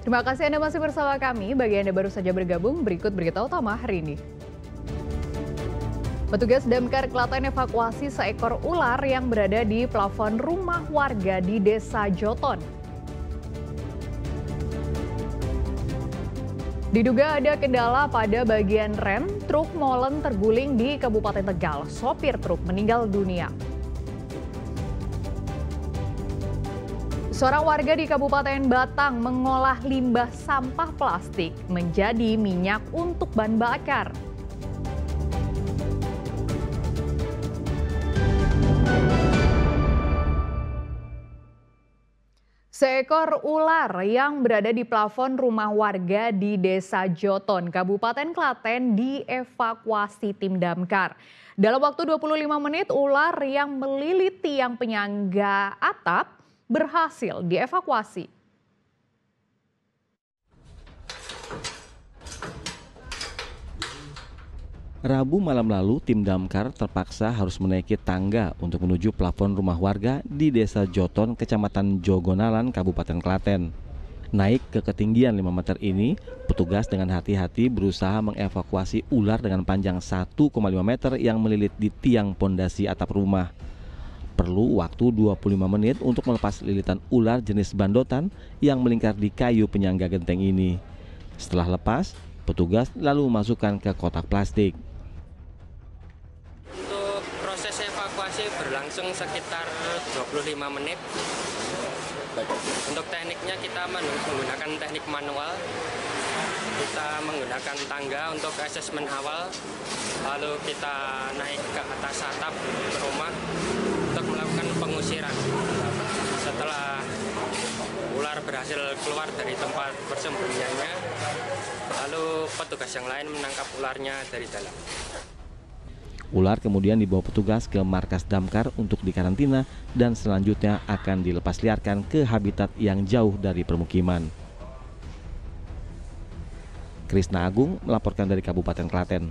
Terima kasih Anda masih bersama kami. Bagi Anda baru saja bergabung, berikut berita utama hari ini. Petugas Damkar Klaten evakuasi seekor ular yang berada di plafon rumah warga di Desa Joton. Diduga ada kendala pada bagian rem, truk molen terguling di Kabupaten Tegal. Sopir truk meninggal dunia. Seorang warga di Kabupaten Batang mengolah limbah sampah plastik menjadi minyak untuk bahan bakar. Seekor ular yang berada di plafon rumah warga di Desa Joton, Kabupaten Klaten dievakuasi tim damkar. Dalam waktu 25 menit, ular yang melilit tiang penyangga atap berhasil dievakuasi. Rabu malam lalu, tim damkar terpaksa harus menaiki tangga untuk menuju plafon rumah warga di Desa Joton, Kecamatan Jogonalan, Kabupaten Klaten. Naik ke ketinggian 5 meter ini, petugas dengan hati-hati berusaha mengevakuasi ular dengan panjang 1,5 meter yang melilit di tiang pondasi atap rumah. Perlu waktu 25 menit untuk melepas lilitan ular jenis bandotan yang melingkar di kayu penyangga genteng ini. Setelah lepas, petugas lalu memasukkan ke kotak plastik. Proses evakuasi berlangsung sekitar 25 menit. Untuk tekniknya kita menggunakan teknik manual. Kita menggunakan tangga untuk asesmen awal. Lalu kita naik ke atas atap rumah untuk melakukan pengusiran. Setelah ular berhasil keluar dari tempat persembunyiannya, lalu petugas yang lain menangkap ularnya dari dalam. Ular kemudian dibawa petugas ke markas damkar untuk dikarantina dan selanjutnya akan dilepas liarkan ke habitat yang jauh dari permukiman. Krisna Agung melaporkan dari Kabupaten Klaten.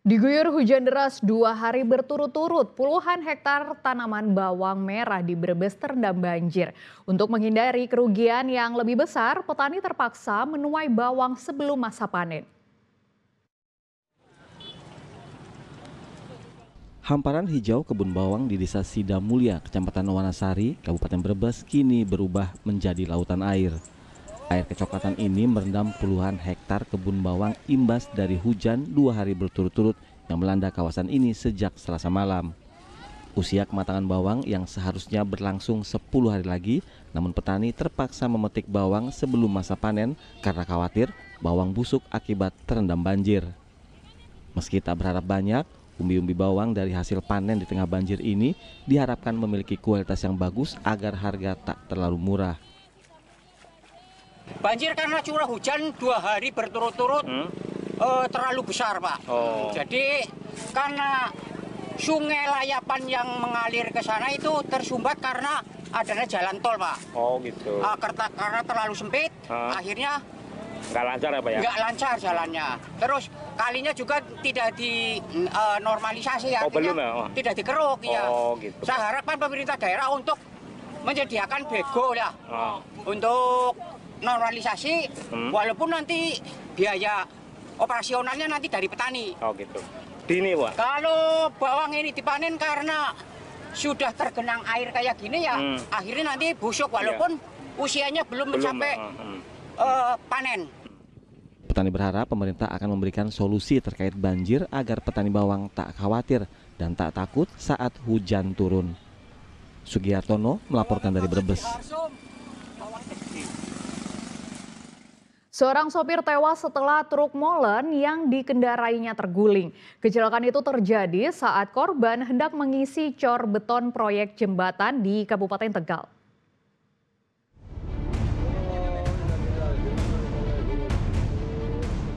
Diguyur hujan deras 2 hari berturut-turut, puluhan hektar tanaman bawang merah di Brebes terendam banjir. Untuk menghindari kerugian yang lebih besar, petani terpaksa menuai bawang sebelum masa panen. Hamparan hijau kebun bawang di Desa Sidamulya, Kecamatan Wanasari, Kabupaten Brebes kini berubah menjadi lautan air. Air kecoklatan ini merendam puluhan hektar kebun bawang imbas dari hujan 2 hari berturut-turut yang melanda kawasan ini sejak Selasa malam. Usia kematangan bawang yang seharusnya berlangsung 10 hari lagi, namun petani terpaksa memetik bawang sebelum masa panen karena khawatir bawang busuk akibat terendam banjir. Meski tak berharap banyak, umbi-umbi bawang dari hasil panen di tengah banjir ini diharapkan memiliki kualitas yang bagus agar harga tak terlalu murah. Banjir karena curah hujan 2 hari berturut-turut terlalu besar, Pak. Jadi karena sungai Layapan yang mengalir ke sana itu tersumbat karena adanya jalan tol, Pak. Oh gitu. Karena terlalu sempit, akhirnya nggak lancar apa ya? Nggak lancar jalannya. Terus kalinya juga tidak dinormalisasi, artinya tidak dikeruk. Ya. Oh gitu. Saya harapkan pemerintah daerah untuk menyediakan bego ya, untuk normalisasi, walaupun nanti biaya operasionalnya nanti dari petani. Oh gitu. Dini, Pak. Kalau bawang ini dipanen karena sudah tergenang air kayak gini ya, akhirnya nanti busuk walaupun usianya belum mencapai panen. Petani berharap pemerintah akan memberikan solusi terkait banjir agar petani bawang tak khawatir dan tak takut saat hujan turun. Sugiartono melaporkan dari Brebes. Seorang sopir tewas setelah truk molen yang dikendarainya terguling. Kecelakaan itu terjadi saat korban hendak mengisi cor beton proyek jembatan di Kabupaten Tegal.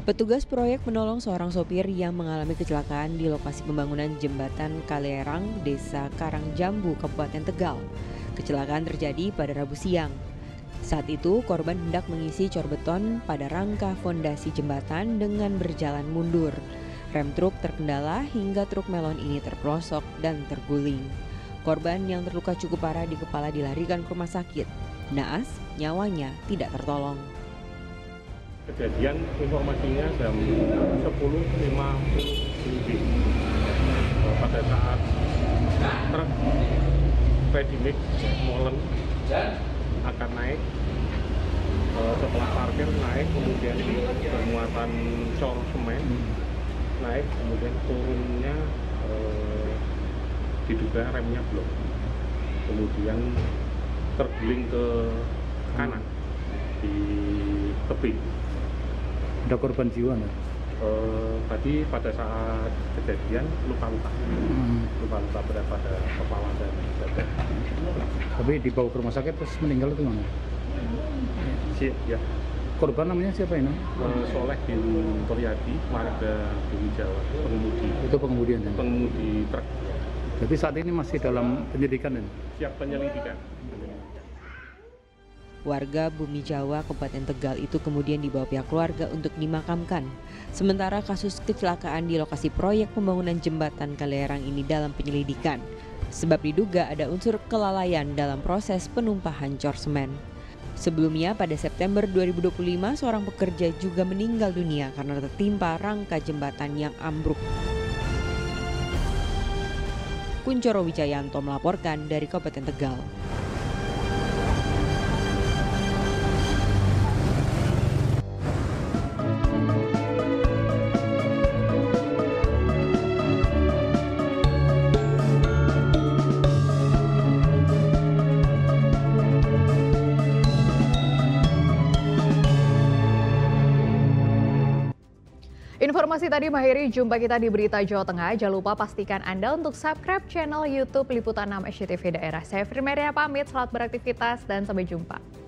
Petugas proyek menolong seorang sopir yang mengalami kecelakaan di lokasi pembangunan jembatan Kalerang, Desa Karangjambu, Kabupaten Tegal. Kecelakaan terjadi pada Rabu siang. Saat itu, korban hendak mengisi cor beton pada rangka fondasi jembatan dengan berjalan mundur. Rem truk terkendala hingga truk melon ini terprosok dan terguling. Korban yang terluka cukup parah di kepala dilarikan ke rumah sakit. Naas, nyawanya tidak tertolong. Kejadian informasinya jam 10.50 lebih pada saat truk ready mix molen akan naik. Setelah parkir naik, kemudian bermuatan cor semen naik, kemudian turunnya diduga remnya blok, kemudian terguling ke kanan di tebing. Ada korban jiwa nggak? Tadi pada saat kejadian luka-luka berat pada kepala dan dada. Tapi dibawa ke rumah sakit terus meninggal itu mana? Ya. Korban namanya siapa ini? Soleh bin Toryadi, warga Bumi Jawa, pengemudi. Itu pengemudian ya? Pengemudi truk. Jadi saat ini masih dalam penyelidikan ini? Siap penyelidikan. Warga Bumi Jawa, Kabupaten Tegal itu kemudian dibawa pihak keluarga untuk dimakamkan. Sementara kasus kecelakaan di lokasi proyek pembangunan jembatan Kaliherang ini dalam penyelidikan. Sebab diduga ada unsur kelalaian dalam proses penumpahan cor semen. Sebelumnya pada September 2025 seorang pekerja juga meninggal dunia karena tertimpa rangka jembatan yang ambruk. Kuncoro Wijayanto melaporkan dari Kabupaten Tegal. Informasi tadi mengakhiri jumpa kita di Berita Jawa Tengah. Jangan lupa pastikan Anda untuk subscribe channel YouTube Liputan 6 SCTV Daerah. Saya Firmeria pamit, selamat beraktivitas dan sampai jumpa.